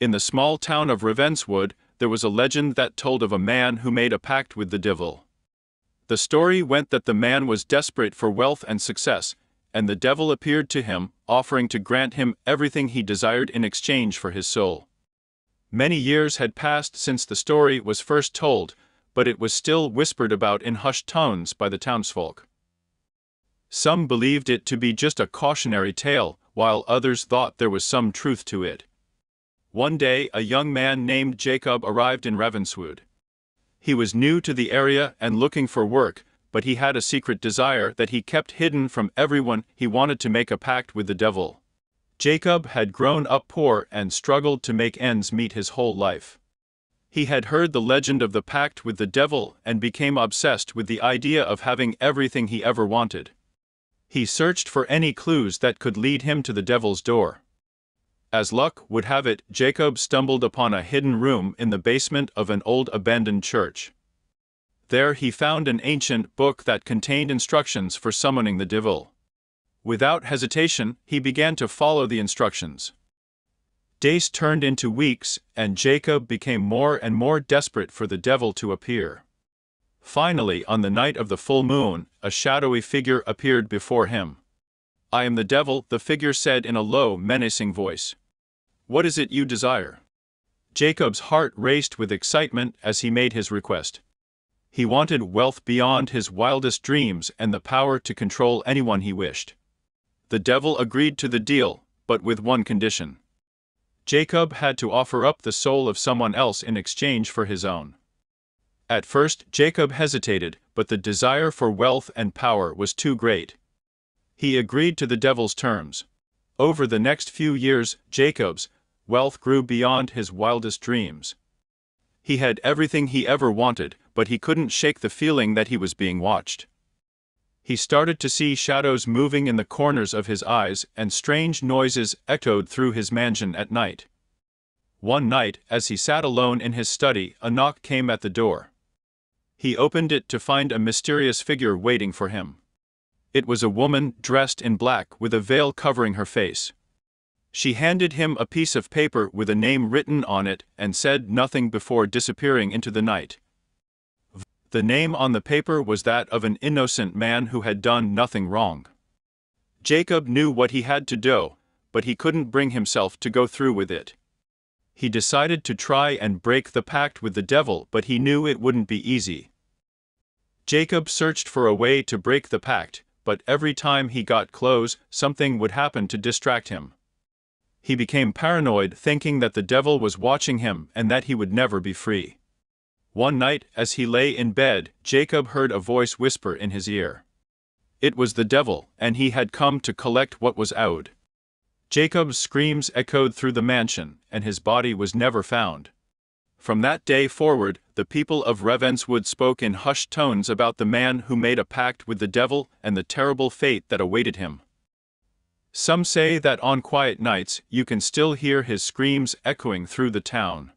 In the small town of Ravenswood, there was a legend that told of a man who made a pact with the devil. The story went that the man was desperate for wealth and success, and the devil appeared to him, offering to grant him everything he desired in exchange for his soul. Many years had passed since the story was first told, but it was still whispered about in hushed tones by the townsfolk. Some believed it to be just a cautionary tale, while others thought there was some truth to it. One day, a young man named Jacob arrived in Ravenswood. He was new to the area and looking for work, but he had a secret desire that he kept hidden from everyone. He wanted to make a pact with the devil. Jacob had grown up poor and struggled to make ends meet his whole life. He had heard the legend of the pact with the devil and became obsessed with the idea of having everything he ever wanted. He searched for any clues that could lead him to the devil's door. As luck would have it, Jacob stumbled upon a hidden room in the basement of an old abandoned church. There he found an ancient book that contained instructions for summoning the devil. Without hesitation, he began to follow the instructions. Days turned into weeks, and Jacob became more and more desperate for the devil to appear. Finally, on the night of the full moon, a shadowy figure appeared before him. "I am the devil," the figure said in a low, menacing voice. "What is it you desire?" Jacob's heart raced with excitement as he made his request. He wanted wealth beyond his wildest dreams and the power to control anyone he wished. The devil agreed to the deal, but with one condition. Jacob had to offer up the soul of someone else in exchange for his own. At first, Jacob hesitated, but the desire for wealth and power was too great. He agreed to the devil's terms. Over the next few years, Jacob's wealth grew beyond his wildest dreams. He had everything he ever wanted, but he couldn't shake the feeling that he was being watched. He started to see shadows moving in the corners of his eyes, and strange noises echoed through his mansion at night. One night, as he sat alone in his study, a knock came at the door. He opened it to find a mysterious figure waiting for him. It was a woman dressed in black with a veil covering her face. She handed him a piece of paper with a name written on it and said nothing before disappearing into the night. The name on the paper was that of an innocent man who had done nothing wrong. Jacob knew what he had to do, but he couldn't bring himself to go through with it. He decided to try and break the pact with the devil, but he knew it wouldn't be easy. Jacob searched for a way to break the pact, but every time he got close, something would happen to distract him. He became paranoid, thinking that the devil was watching him and that he would never be free. One night, as he lay in bed, Jacob heard a voice whisper in his ear. It was the devil, and he had come to collect what was owed. Jacob's screams echoed through the mansion, and his body was never found. From that day forward, the people of Ravenswood spoke in hushed tones about the man who made a pact with the devil and the terrible fate that awaited him. Some say that on quiet nights you can still hear his screams echoing through the town.